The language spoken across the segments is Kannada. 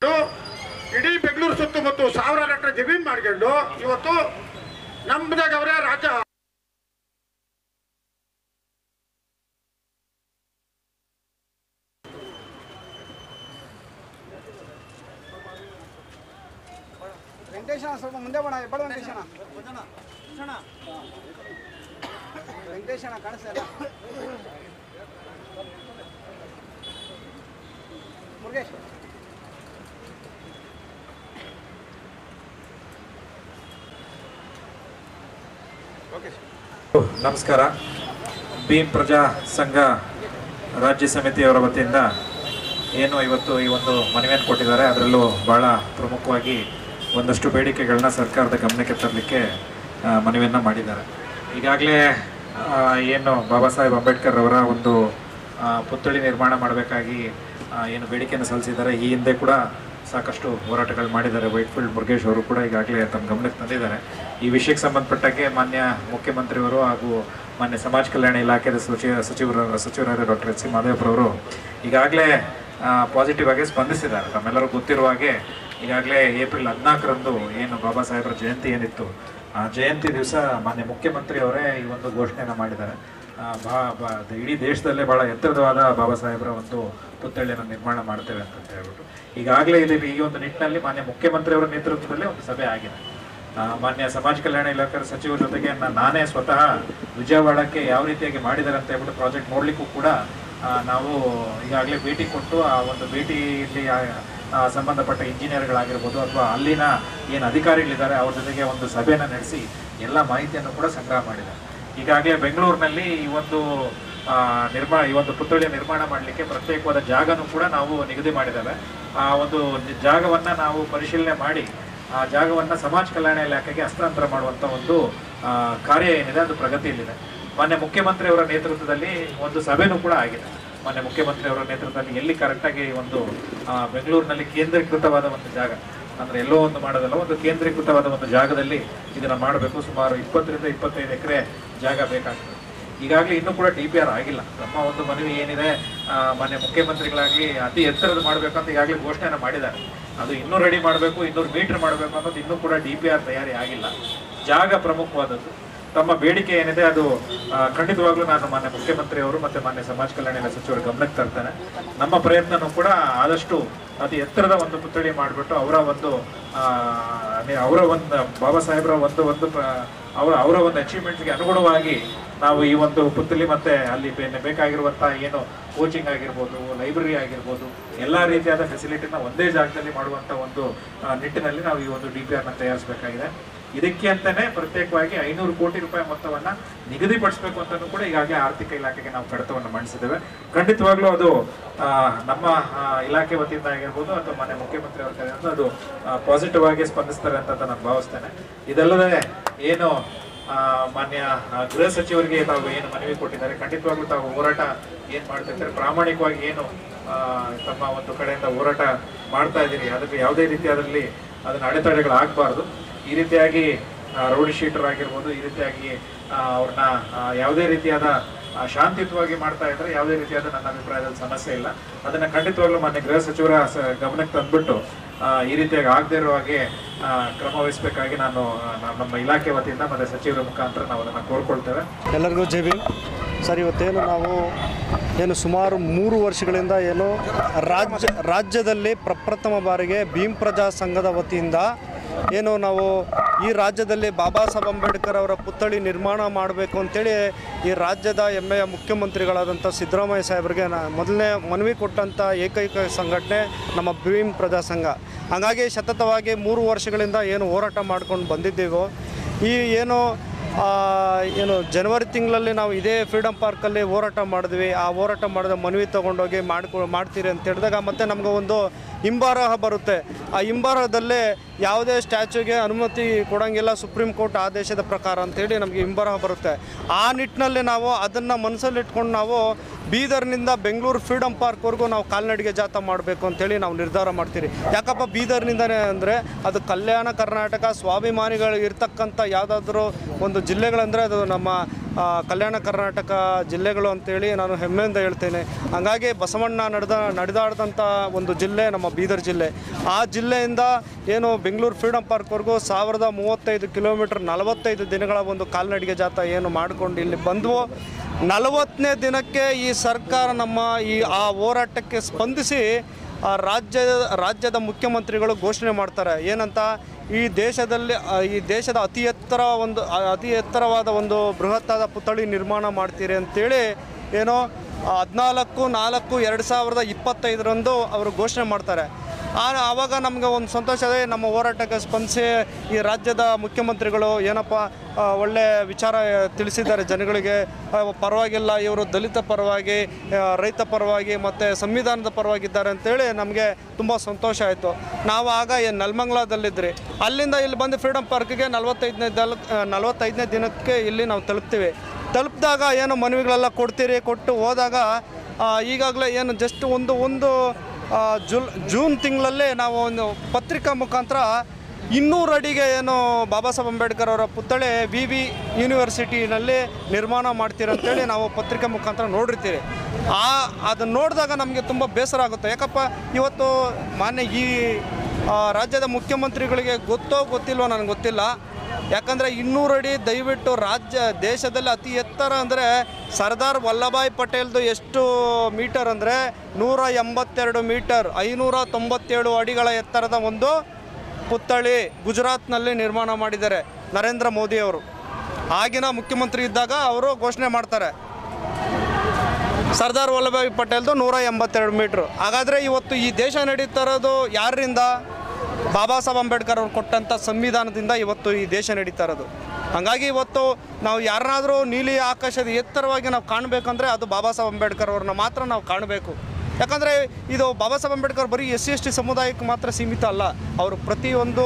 ಮಾಡ್ಕೊಂಡು ಇಡೀ ಬೆಂಗಳೂರು ಸುತ್ತಮುತ್ತ ಸಾವಿರಾರು ಎಕರೆ ಜಮೀನು ಮಾಡ್ಕೊಂಡು ಇವತ್ತು ನಮ್ಮದಾಗ ಅವರೇ ರಾಜ್ಯ ವೆಂಕಟೇಶನ ಸ್ವಲ್ಪ ಮುಂದೆ ಬಣ ಎಬ್ಬಳ ವೆಂಕಟೇಶನ ಕಾಣಿಸ್ತಾ ಮುರುಗೇಶ್ ನಮಸ್ಕಾರ. ಭೀಮ್ ಪ್ರಜಾ ಸಂಘ ರಾಜ್ಯ ಸಮಿತಿಯವರ ವತಿಯಿಂದ ಏನು ಇವತ್ತು ಈ ಒಂದು ಮನವಿಯನ್ನು ಕೊಟ್ಟಿದ್ದಾರೆ, ಅದರಲ್ಲೂ ಭಾಳ ಪ್ರಮುಖವಾಗಿ ಒಂದಷ್ಟು ಬೇಡಿಕೆಗಳನ್ನ ಸರ್ಕಾರದ ಗಮನಕ್ಕೆ ತರಲಿಕ್ಕೆ ಮನವಿಯನ್ನು ಮಾಡಿದ್ದಾರೆ. ಈಗಾಗಲೇ ಏನು ಬಾಬಾ ಸಾಹೇಬ್ ಅಂಬೇಡ್ಕರ್ ಅವರ ಒಂದು ಪುತ್ಥಳಿ ನಿರ್ಮಾಣ ಮಾಡಬೇಕಾಗಿ ಏನು ಬೇಡಿಕೆಯನ್ನು ಸಲ್ಲಿಸಿದ್ದಾರೆ. ಈ ಹಿಂದೆ ಕೂಡ ಸಾಕಷ್ಟು ಹೋರಾಟಗಳು ಮಾಡಿದ್ದಾರೆ. ವೈಟ್ಫೀಲ್ಡ್ ಮುರುಗೇಶ್ ಅವರು ಕೂಡ ಈಗಾಗಲೇ ತಮ್ಮ ಗಮನಕ್ಕೆ ತಂದಿದ್ದಾರೆ. ಈ ವಿಷಯಕ್ಕೆ ಸಂಬಂಧಪಟ್ಟಾಗೆ ಮಾನ್ಯ ಮುಖ್ಯಮಂತ್ರಿಯವರು ಹಾಗೂ ಮಾನ್ಯ ಸಮಾಜ ಕಲ್ಯಾಣ ಇಲಾಖೆಯ ಸಚಿವರಾದ ಡಾಕ್ಟರ್ ಎಚ್ ಸಿ ಮಾದೇವರವರು ಈಗಾಗಲೇ ಪಾಸಿಟಿವ್ ಆಗಿ ಸ್ಪಂದಿಸಿದ್ದಾರೆ. ತಮ್ಮೆಲ್ಲರೂ ಗೊತ್ತಿರುವ ಹಾಗೆ ಈಗಾಗಲೇ ಏಪ್ರಿಲ್ 14ರಂದು ಏನು ಬಾಬಾ ಸಾಹೇಬರ ಜಯಂತಿ ಏನಿತ್ತು, ಆ ಜಯಂತಿ ದಿವಸ ಮಾನ್ಯ ಮುಖ್ಯಮಂತ್ರಿ ಅವರೇ ಈ ಒಂದು ಘೋಷಣೆಯನ್ನು ಮಾಡಿದ್ದಾರೆ. ಇಡೀ ದೇಶದಲ್ಲೇ ಭಾಳ ಎತ್ತರವಾದ ಬಾಬಾ ಸಾಹೇಬರ ಒಂದು ಪುತ್ಥಳಿಯನ್ನು ನಿರ್ಮಾಣ ಮಾಡ್ತೇವೆ ಅಂತ ಹೇಳ್ಬಿಟ್ಟು ಈಗಾಗಲೇ ಈ ಒಂದು ನಿಟ್ಟಿನಲ್ಲಿ ಮಾನ್ಯ ಮುಖ್ಯಮಂತ್ರಿಯವರ ನೇತೃತ್ವದಲ್ಲಿ ಒಂದು ಸಭೆ ಆಗಿದೆ. ಮಾನ್ಯ ಸಮಾಜ ಕಲ್ಯಾಣ ಇಲಾಖೆ ಸಚಿವರ ಜೊತೆಗೆ ನಾನೇ ಸ್ವತಃ ವಿಜಯವಾಡಕ್ಕೆ ಯಾವ ರೀತಿಯಾಗಿ ಮಾಡಿದ್ದಾರೆ ಅಂತ ಹೇಳ್ಬಿಟ್ಟು ಪ್ರಾಜೆಕ್ಟ್ ನೋಡಲಿಕ್ಕೂ ಕೂಡ ನಾವು ಈಗಾಗಲೇ ಭೇಟಿ ಕೊಟ್ಟು ಆ ಒಂದು ಭೇಟಿಯಲ್ಲಿ ಸಂಬಂಧಪಟ್ಟ ಇಂಜಿನಿಯರ್ಗಳಾಗಿರ್ಬೋದು ಅಥವಾ ಅಲ್ಲಿನ ಏನು ಅಧಿಕಾರಿಗಳಿದ್ದಾರೆ ಅವ್ರ ಜೊತೆಗೆ ಒಂದು ಸಭೆಯನ್ನು ನಡೆಸಿ ಎಲ್ಲ ಮಾಹಿತಿಯನ್ನು ಕೂಡ ಸಂಗ್ರಹ ಮಾಡಿದ್ದಾರೆ. ಈಗಾಗಲೇ ಬೆಂಗಳೂರಿನಲ್ಲಿ ಈ ಒಂದು ಪುತ್ಥಳಿ ನಿರ್ಮಾಣ ಮಾಡಲಿಕ್ಕೆ ಪ್ರತ್ಯೇಕವಾದ ಜಾಗನೂ ಕೂಡ ನಾವು ನಿಗದಿ ಮಾಡಿದ್ದೇವೆ. ಆ ಒಂದು ಜಾಗವನ್ನು ನಾವು ಪರಿಶೀಲನೆ ಮಾಡಿ ಆ ಜಾಗವನ್ನು ಸಮಾಜ ಕಲ್ಯಾಣ ಇಲಾಖೆಗೆ ಹಸ್ತಾಂತರ ಮಾಡುವಂಥ ಒಂದು ಕಾರ್ಯ ಏನಿದೆ ಅದು ಪ್ರಗತಿಯಲ್ಲಿದೆ. ಮಾನ್ಯ ಮುಖ್ಯಮಂತ್ರಿಯವರ ನೇತೃತ್ವದಲ್ಲಿ ಒಂದು ಸಭೆನೂ ಕೂಡ ಆಗಿದೆ. ಮಾನ್ಯ ಮುಖ್ಯಮಂತ್ರಿಯವರ ನೇತೃತ್ವದಲ್ಲಿ ಎಲ್ಲಿ ಕರೆಕ್ಟಾಗಿ ಒಂದು ಬೆಂಗಳೂರಿನಲ್ಲಿ ಕೇಂದ್ರೀಕೃತವಾದ ಒಂದು ಜಾಗ, ಅಂದರೆ ಎಲ್ಲೋ ಒಂದು ಮಾಡೋದಲ್ಲ, ಒಂದು ಕೇಂದ್ರೀಕೃತವಾದ ಒಂದು ಜಾಗದಲ್ಲಿ ಇದನ್ನು ಮಾಡಬೇಕು. ಸುಮಾರು 20 ರಿಂದ 25 ಎಕರೆ ಜಾಗ ಬೇಕಾಗ್ತದೆ. ಈಗಾಗಲೇ ಇನ್ನೂ ಕೂಡ DPR ಆಗಿಲ್ಲ. ನಮ್ಮ ಒಂದು ಮನವಿ ಏನಿದೆ, ಮಾನ್ಯ ಮುಖ್ಯಮಂತ್ರಿಗಳಾಗಲಿ ಅತಿ ಎತ್ತರದ ಮಾಡಬೇಕಂತ ಈಗಾಗಲೇ ಘೋಷಣೆಯನ್ನು ಮಾಡಿದ್ದಾರೆ. ಅದು ಇನ್ನೂ ರೆಡಿ ಮಾಡಬೇಕು, 200 ಮೀಟರ್ ಮಾಡಬೇಕು ಅನ್ನೋದು ಇನ್ನೂ ಕೂಡ DPR ತಯಾರಿ ಆಗಿಲ್ಲ. ಜಾಗ ಪ್ರಮುಖವಾದದ್ದು. ತಮ್ಮ ಬೇಡಿಕೆ ಏನಿದೆ ಅದು ಖಂಡಿತವಾಗ್ಲೂ ನಾನು ಮಾನ್ಯ ಮುಖ್ಯಮಂತ್ರಿಯವರು ಮತ್ತು ಮಾನ್ಯ ಸಮಾಜ ಕಲ್ಯಾಣ ಸಚಿವರ ಗಮನಕ್ಕೆ ತರ್ತೇನೆ. ನಮ್ಮ ಪ್ರಯತ್ನನೂ ಕೂಡ ಆದಷ್ಟು ಅತಿ ಎತ್ತರದ ಒಂದು ಪುತ್ಥಳಿ ಮಾಡಿಬಿಟ್ಟು ಅವರ ಒಂದು ಬಾಬಾ ಸಾಹೇಬರ ಅವರ ಒಂದು ಅಚೀವ್ಮೆಂಟ್ಸ್ಗೆ ಅನುಗುಣವಾಗಿ ನಾವು ಈ ಒಂದು ಪುತ್ಥಳಿ ಮತ್ತು ಅಲ್ಲಿ ಬೇಕಾಗಿರುವಂಥ ಏನು ಕೋಚಿಂಗ್ ಆಗಿರ್ಬೋದು, ಲೈಬ್ರರಿ ಆಗಿರ್ಬೋದು, ಎಲ್ಲ ರೀತಿಯಾದ ಫೆಸಿಲಿಟಿನ ಒಂದೇ ಜಾಗದಲ್ಲಿ ಮಾಡುವಂಥ ಒಂದು ನಿಟ್ಟಿನಲ್ಲಿ ನಾವು ಈ ಒಂದು DPRನ ತಯಾರಿಸಬೇಕಾಗಿದೆ. ಇದಕ್ಕೆ ಅಂತಲೇ ಪ್ರತ್ಯೇಕವಾಗಿ 500 ಕೋಟಿ ರೂಪಾಯಿ ಮೊತ್ತವನ್ನು ನಿಗದಿಪಡಿಸಬೇಕು ಅಂತಲೂ ಕೂಡ ಈಗಾಗಲೇ ಆರ್ಥಿಕ ಇಲಾಖೆಗೆ ನಾವು ಕಡತವನ್ನು ಮಂಡಿಸಿದ್ದೇವೆ. ಖಂಡಿತವಾಗ್ಲೂ ಅದು ನಮ್ಮ ಇಲಾಖೆ ವತಿಯಿಂದ ಆಗಿರ್ಬೋದು ಅಥವಾ ಮಾನ್ಯ ಮುಖ್ಯಮಂತ್ರಿ ಅವ್ರ ಕಡೆಯಿಂದ ಅದು ಪಾಸಿಟಿವ್ ಆಗಿ ಸ್ಪಂದಿಸ್ತಾರೆ ಅಂತ ನಾನು ಭಾವಿಸ್ತೇನೆ. ಇದಲ್ಲದೆ ಏನು ಮಾನ್ಯ ಗೃಹ ಸಚಿವರಿಗೆ ತಾವು ಏನು ಮನವಿ ಕೊಟ್ಟಿದ್ದಾರೆ, ಖಂಡಿತವಾಗ್ಲೂ ತಾವು ಹೋರಾಟ ಏನು ಮಾಡ್ತಿರ್ತಾರೆ, ಪ್ರಾಮಾಣಿಕವಾಗಿ ಏನು ತಮ್ಮ ಒಂದು ಕಡೆಯಿಂದ ಹೋರಾಟ ಮಾಡ್ತಾ ಇದ್ದೀರಿ, ಅದಕ್ಕೆ ಯಾವುದೇ ರೀತಿಯಾದಲ್ಲಿ ಅದನ್ನ ಅಡೆತಡೆಗಳಾಗಬಾರ್ದು. ಈ ರೀತಿಯಾಗಿ ರೌಡಿ ಶೀಟರ್ ಆಗಿರ್ಬೋದು, ಈ ರೀತಿಯಾಗಿ ಅವ್ರನ್ನ ಯಾವುದೇ ರೀತಿಯಾದ ಶಾಂತಿಯುತವಾಗಿ ಮಾಡ್ತಾ ಇದ್ರೆ ಯಾವುದೇ ರೀತಿಯಾದ ನನ್ನ ಅಭಿಪ್ರಾಯದಲ್ಲಿ ಸಮಸ್ಯೆ ಇಲ್ಲ. ಅದನ್ನು ಖಂಡಿತವಾಗ್ಲೂ ಮಾನ್ಯ ಗೃಹ ಸಚಿವರ ಗಮನಕ್ಕೆ ತಂದುಬಿಟ್ಟು ಈ ರೀತಿಯಾಗಿ ಆಗದೇ ಇರೋ ಹಾಗೆ ಕ್ರಮ ವಹಿಸಬೇಕಾಗಿ ನಾನು ನಮ್ಮ ಇಲಾಖೆ ವತಿಯಿಂದ ಮತ್ತು ಸಚಿವರ ಮುಖಾಂತರ ನಾವು ಅದನ್ನು ಕೋರ್ಕೊಳ್ತೇವೆ. ಎಲ್ಲರಿಗೂ ಜೈ ಭೀಮ್. ಸರ್, ಇವತ್ತೇನು ನಾವು ಸುಮಾರು 3 ವರ್ಷಗಳಿಂದ ರಾಜ್ಯದಲ್ಲಿ ಪ್ರಪ್ರಥಮ ಬಾರಿಗೆ ಭೀಮ್ ಪ್ರಜಾ ಸಂಘದ ವತಿಯಿಂದ ನಾವು ಈ ರಾಜ್ಯದಲ್ಲಿ ಬಾಬಾ ಸಾಹೇಬ್ ಅಂಬೇಡ್ಕರ್ ಅವರ ಪುತ್ಥಳಿ ನಿರ್ಮಾಣ ಮಾಡಬೇಕು ಅಂತೇಳಿ ಈ ರಾಜ್ಯದ ಹೆಮ್ಮೆಯ ಮುಖ್ಯಮಂತ್ರಿಗಳಾದಂಥ ಸಿದ್ದರಾಮಯ್ಯ ಸಾಹೇಬರಿಗೆ ಮೊದಲನೇ ಮನವಿ ಕೊಟ್ಟಂಥ ಏಕೈಕ ಸಂಘಟನೆ ನಮ್ಮ ಭೀಮ್ ಪ್ರಜಾ ಸಂಘ. ಹಾಗಾಗಿ ಸತತವಾಗಿ 3 ವರ್ಷಗಳಿಂದ ಹೋರಾಟ ಮಾಡ್ಕೊಂಡು ಬಂದಿದ್ದೇವೋ, ಈ ಜನವರಿ ತಿಂಗಳಲ್ಲಿ ನಾವು ಇದೇ ಫ್ರೀಡಮ್ ಪಾರ್ಕಲ್ಲಿ ಹೋರಾಟ ಮಾಡಿದ್ವಿ. ಆ ಹೋರಾಟ ಮಾಡಿದ ಮನವಿ ತೊಗೊಂಡೋಗಿ ಮಾಡ್ತೀರಿ ಅಂತ ಹೇಳಿದಾಗ ಮತ್ತೆ ನಮ್ಗೆ ಒಂದು ಹಿಂಬಾರಹ ಬರುತ್ತೆ. ಆ ಹಿಂಬಾರಹದಲ್ಲೇ ಯಾವುದೇ ಸ್ಟ್ಯಾಚ್ಯೂಗೆ ಅನುಮತಿ ಕೊಡೋಂಗಿಲ್ಲ, ಸುಪ್ರೀಂ ಕೋರ್ಟ್ ಆದೇಶದ ಪ್ರಕಾರ ಅಂತೇಳಿ ನಮಗೆ ಹಿಂಬಾರಹ ಬರುತ್ತೆ. ಆ ನಿಟ್ಟಿನಲ್ಲಿ ನಾವು ಅದನ್ನು ಮನಸ್ಸಲ್ಲಿಟ್ಕೊಂಡು ನಾವು ಬೀದರ್ನಿಂದ ಬೆಂಗಳೂರು ಫ್ರೀಡಮ್ ಪಾರ್ಕ್ವರೆಗೂ ನಾವು ಕಾಲ್ನಡಿಗೆ ಜಾಥಾ ಮಾಡಬೇಕು ಅಂತೇಳಿ ನಾವು ನಿರ್ಧಾರ ಮಾಡ್ತೀರಿ. ಯಾಕಪ್ಪ ಬೀದರ್ನಿಂದನೇ ಅಂದರೆ ಅದು ಕಲ್ಯಾಣ ಕರ್ನಾಟಕ ಸ್ವಾಭಿಮಾನಿಗಳು ಇರ್ತಕ್ಕಂಥ ಯಾವುದಾದ್ರೂ ಒಂದು ಜಿಲ್ಲೆಗಳಂದರೆ ಅದು ನಮ್ಮ ಕಲ್ಯಾಣ ಕರ್ನಾಟಕ ಜಿಲ್ಲೆಗಳು ಅಂತೇಳಿ ನಾನು ಹೆಮ್ಮೆಯಿಂದ ಹೇಳ್ತೇನೆ. ಹಾಗಾಗಿ ಬಸವಣ್ಣ ನಡೆದಾಡಿದಂಥ ಒಂದು ಜಿಲ್ಲೆ ನಮ್ಮ ಬೀದರ್ ಜಿಲ್ಲೆ. ಆ ಜಿಲ್ಲೆಯಿಂದ ಏನು ಬೆಂಗಳೂರು ಫ್ರೀಡಮ್ ಪಾರ್ಕ್ವರೆಗೂ 1035 ಕಿಲೋಮೀಟರ್ 45 ದಿನಗಳ ಒಂದು ಕಾಲ್ನಡಿಗೆ ಜಾಥಾ ಏನು ಮಾಡಿಕೊಂಡು ಇಲ್ಲಿ ಬಂದವು. 40ನೇ ದಿನಕ್ಕೆ ಈ ಸರ್ಕಾರ ನಮ್ಮ ಆ ಹೋರಾಟಕ್ಕೆ ಸ್ಪಂದಿಸಿ ರಾಜ್ಯದ ಮುಖ್ಯಮಂತ್ರಿಗಳು ಘೋಷಣೆ ಮಾಡ್ತಾರೆ. ಏನಂತ, ಈ ದೇಶದ ಅತಿ ಎತ್ತರವಾದ ಒಂದು ಬೃಹತ್ತಾದ ಪುತ್ಥಳಿ ನಿರ್ಮಾಣ ಮಾಡ್ತೀರಿ ಅಂತೇಳಿ ಏನೋ 14/4/2025 ಅವರು ಘೋಷಣೆ ಮಾಡ್ತಾರೆ. ಆವಾಗ ನಮಗೆ ಒಂದು ಸಂತೋಷ ಇದೆ. ನಮ್ಮ ಹೋರಾಟಕ್ಕೆ ಸ್ಪಂದಿಸಿ ಈ ರಾಜ್ಯದ ಮುಖ್ಯಮಂತ್ರಿಗಳು ಏನಪ್ಪ ಒಳ್ಳೆ ವಿಚಾರ ತಿಳಿಸಿದ್ದಾರೆ ಜನಗಳಿಗೆ. ಪರವಾಗಿಲ್ಲ, ಇವರು ದಲಿತ ಪರವಾಗಿ, ರೈತ ಪರವಾಗಿ ಮತ್ತು ಸಂವಿಧಾನದ ಪರವಾಗಿದ್ದಾರೆ ಅಂತೇಳಿ ನಮಗೆ ತುಂಬ ಸಂತೋಷ ಆಯಿತು. ನಾವು ಆಗ ನೆಲಮಂಗಲದಲ್ಲಿದ್ರಿ, ಅಲ್ಲಿಂದ ಇಲ್ಲಿ ಬಂದು ಫ್ರೀಡಮ್ ಪಾರ್ಕ್ಗೆ 45ನೇ ದಿನಕ್ಕೆ ಇಲ್ಲಿ ನಾವು ತಲುಪಿದಾಗ ಏನು ಮನವಿಗಳೆಲ್ಲ ಕೊಟ್ಟು ಹೋದಾಗ ಈಗಾಗಲೇ ಏನು ಜಸ್ಟ್ ಒಂದು ಜೂನ್ ತಿಂಗಳಲ್ಲೇ ನಾವು ಒಂದು ಪತ್ರಿಕಾ ಮುಖಾಂತರ 200 ಅಡಿಗೆ ಏನು ಬಾಬಾ ಸಾಹೇಬ್ ಅಂಬೇಡ್ಕರ್ ಅವರ ಪುತ್ಥಳಿ VV ಯೂನಿವರ್ಸಿಟಿನಲ್ಲಿ ನಿರ್ಮಾಣ ಮಾಡ್ತೀರಂತೇಳಿ ನಾವು ಪತ್ರಿಕಾ ಮುಖಾಂತರ ನೋಡಿರ್ತೀವಿ. ಅದನ್ನು ನೋಡಿದಾಗ ನಮಗೆ ತುಂಬ ಬೇಸರ ಆಗುತ್ತೆ. ಯಾಕಪ್ಪ, ಇವತ್ತು ಮಾನ್ಯ ಈ ರಾಜ್ಯದ ಮುಖ್ಯಮಂತ್ರಿಗಳಿಗೆ ಗೊತ್ತಿಲ್ವೋ ನನಗೆ ಗೊತ್ತಿಲ್ಲ. ಯಾಕಂದರೆ 200 ಅಡಿ ದಯವಿಟ್ಟು ದೇಶದಲ್ಲಿ ಅತಿ ಎತ್ತರ ಅಂದರೆ ಸರ್ದಾರ್ ವಲ್ಲಭಾಯ್ ಪಟೇಲ್ದು ಎಷ್ಟು ಮೀಟರ್ ಅಂದರೆ 182 ಮೀಟರ್, 597 ಅಡಿಗಳ ಎತ್ತರದ ಒಂದು ಪುತ್ಥಳಿ ಗುಜರಾತ್ನಲ್ಲಿ ನಿರ್ಮಾಣ ಮಾಡಿದ್ದಾರೆ ನರೇಂದ್ರ ಮೋದಿ ಅವರು. ಆಗಿನ ಮುಖ್ಯಮಂತ್ರಿ ಇದ್ದಾಗ ಅವರು ಘೋಷಣೆ ಮಾಡ್ತಾರೆ ಸರ್ದಾರ್ ವಲ್ಲಭಾಯ್ ಪಟೇಲ್ದು 182 ಮೀಟ್ರು. ಹಾಗಾದರೆ ಇವತ್ತು ಈ ದೇಶ ನಡೀತಾ ಇರೋದು ಯಾರಿಂದ? ಬಾಬಾ ಸಾಹೇಬ್ ಅಂಬೇಡ್ಕರ್ ಅವರು ಕೊಟ್ಟಂಥ ಸಂವಿಧಾನದಿಂದ ಇವತ್ತು ಈ ದೇಶ ನಡೀತಾ ಇರೋದು. ಹಾಗಾಗಿ ಇವತ್ತು ನಾವು ಯಾರನ್ನಾದರೂ ನೀಲಿ ಆಕಾಶದ ಎತ್ತರವಾಗಿ ನಾವು ಕಾಣಬೇಕಂದ್ರೆ ಅದು ಬಾಬಾ ಸಾಹೇಬ್ ಅಂಬೇಡ್ಕರ್ ಅವ್ರನ್ನ ಮಾತ್ರ ನಾವು ಕಾಣಬೇಕು. ಯಾಕಂದರೆ ಇದು ಬಾಬಾ ಸಾಹೇಬ್ ಅಂಬೇಡ್ಕರ್ ಬರೀ SC/ST ಸಮುದಾಯಕ್ಕೆ ಮಾತ್ರ ಸೀಮಿತ ಅಲ್ಲ. ಅವರು ಪ್ರತಿಯೊಂದು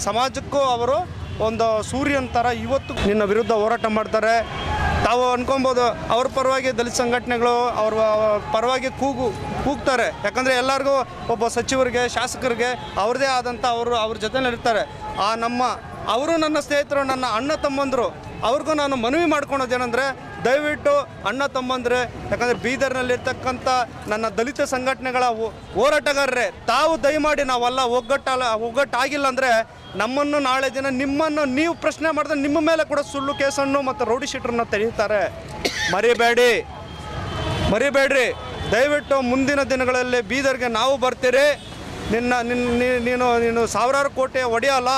ಸಮಾಜಕ್ಕೂ ಅವರು ಒಂದು ಸೂರ್ಯನ ಥರ ಇವತ್ತು ನಿನ್ನ ವಿರುದ್ಧ ಹೋರಾಟ ಮಾಡ್ತಾರೆ. ತಾವು ಅನ್ಕೊಬೋದು ಅವ್ರ ಪರವಾಗಿ ದಲಿತ ಸಂಘಟನೆಗಳು ಅವ್ರ ಪರವಾಗಿ ಕೂಗ್ತಾರೆ. ಯಾಕಂದರೆ ಎಲ್ಲರಿಗೂ ಒಬ್ಬ ಸಚಿವರಿಗೆ, ಶಾಸಕರಿಗೆ ಅವ್ರದ್ದೇ ಆದಂಥ ಅವ್ರ ಜೊತೆಲಿರ್ತಾರೆ. ಅವರು ನನ್ನ ಸ್ನೇಹಿತರು, ನನ್ನ ಅಣ್ಣ ತಮ್ಮಂದರು. ಅವ್ರಿಗೂ ನಾನು ಮನವಿ ಮಾಡ್ಕೊಳೋದೇನೆಂದರೆ, ದಯವಿಟ್ಟು ಅಣ್ಣ ತಮ್ಮಂದರೆ, ಯಾಕಂದರೆ ಬೀದರ್ನಲ್ಲಿರ್ತಕ್ಕಂಥ ನನ್ನ ದಲಿತ ಸಂಘಟನೆಗಳ ಹೋರಾಟಗಾರರೇ, ತಾವು ದಯಮಾಡಿ ನಾವೆಲ್ಲ ಒಗ್ಗಟ್ಟಾಗಿಲ್ಲ ಅಂದರೆ ನಮ್ಮನ್ನು ನಾಳೆ ದಿನ ನಿಮ್ಮನ್ನು ನೀವು ಪ್ರಶ್ನೆ ಮಾಡಿದ್ರೆ ನಿಮ್ಮ ಮೇಲೆ ಕೂಡ ಸುಳ್ಳು ಕೇಸನ್ನು ಮತ್ತು ರೌಡಿ ಶೀಟರನ್ನ ತೆರೀತಾರೆ. ಮರಿಬೇಡ್ರಿ. ದಯವಿಟ್ಟು ಮುಂದಿನ ದಿನಗಳಲ್ಲಿ ಬೀದರ್ಗೆ ನಾವು ಬರ್ತೀರಿ. ನೀನು ಸಾವಿರಾರು ಕೋಟಿ ಒಡೆಯಲ್ಲ.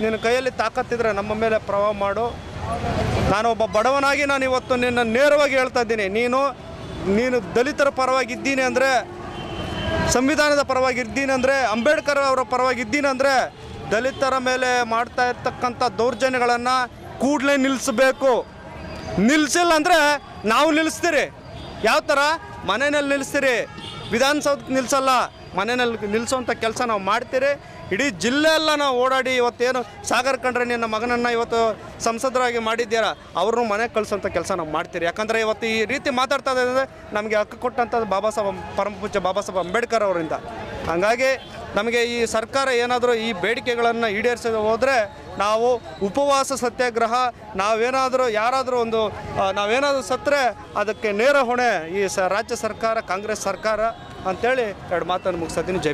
ನಿನ್ನ ಕೈಯಲ್ಲಿ ತಾಕತ್ತಿದ್ರೆ ನಮ್ಮ ಮೇಲೆ ಪ್ರಭಾವ ಮಾಡು. ನಾನು ಒಬ್ಬ ಬಡವನಾಗಿ ನಾನು ಇವತ್ತು ನಿನ್ನ ನೇರವಾಗಿ ಹೇಳ್ತಾ ಇದ್ದೀನಿ. ನೀನು ದಲಿತರ ಪರವಾಗಿದ್ದೀನಿ ಅಂದರೆ, ಸಂವಿಧಾನದ ಪರವಾಗಿದ್ದೀನಿ ಅಂದರೆ, ಅಂಬೇಡ್ಕರ್ ಅವರ ಪರವಾಗಿದ್ದೀನಿ ಅಂದರೆ, ದಲಿತರ ಮೇಲೆ ಮಾಡ್ತಾ ಇರ್ತಕ್ಕಂಥ ದೌರ್ಜನ್ಯಗಳನ್ನು ಕೂಡಲೇ ನಿಲ್ಲಿಸಬೇಕು. ನಿಲ್ಲಿಸಿಲ್ಲ ಅಂದರೆ ನಾವು ನಿಲ್ಲಿಸ್ತೀರಿ. ಯಾವ ಥರ? ಮನೆಯಲ್ಲಿ ನಿಲ್ಲಿಸ್ತೀರಿ, ವಿಧಾನಸೌಧಕ್ಕೆ ನಿಲ್ಲಿಸಲ್ಲ. ಮನೆಯಲ್ಲಿ ನಿಲ್ಲಿಸೋವಂಥ ಕೆಲಸ ನಾವು ಮಾಡ್ತೀರಿ. ಇಡೀ ಜಿಲ್ಲೆಯೆಲ್ಲ ನಾವು ಓಡಾಡಿ ಇವತ್ತೇನು ಸಾಗರ್ ಕಂಡ್ರೆ ನಿನ್ನ ಮಗನನ್ನು ಇವತ್ತು ಸಂಸದರಾಗಿ ಮಾಡಿದ್ದೀರಾ, ಅವ್ರನ್ನೂ ಮನೆಗೆ ಕಳಿಸೋಂಥ ಕೆಲಸ ನಾವು ಮಾಡ್ತೀರಿ. ಯಾಕಂದರೆ ಇವತ್ತು ಈ ರೀತಿ ಮಾತಾಡ್ತಾ ಇದ್ದಾರೆ ನಮಗೆ ಹಕ್ಕು ಕೊಟ್ಟಂಥದ್ದು ಪರಮಪೂಜ್ಯ ಬಾಬಾ ಸಾಹೇಬ್ ಅಂಬೇಡ್ಕರ್ ಅವರಿಂದ. ಹಾಗಾಗಿ ನಮಗೆ ಈ ಸರ್ಕಾರ ಏನಾದರೂ ಈ ಬೇಡಿಕೆಗಳನ್ನು ಈಡೇರಿಸದೆ ಹೋದರೆ ನಾವು ಉಪವಾಸ ಸತ್ಯಾಗ್ರಹ, ನಾವೇನಾದರೂ ಸತ್ತರೆ ಅದಕ್ಕೆ ನೇರ ಹೊಣೆ ಈ ರಾಜ್ಯ ಸರ್ಕಾರ, ಕಾಂಗ್ರೆಸ್ ಸರ್ಕಾರ ಅಂತೇಳಿ 2 ಮಾತನ್ನು ಮುಗಿಸ್ತೀನಿ. ಜೈ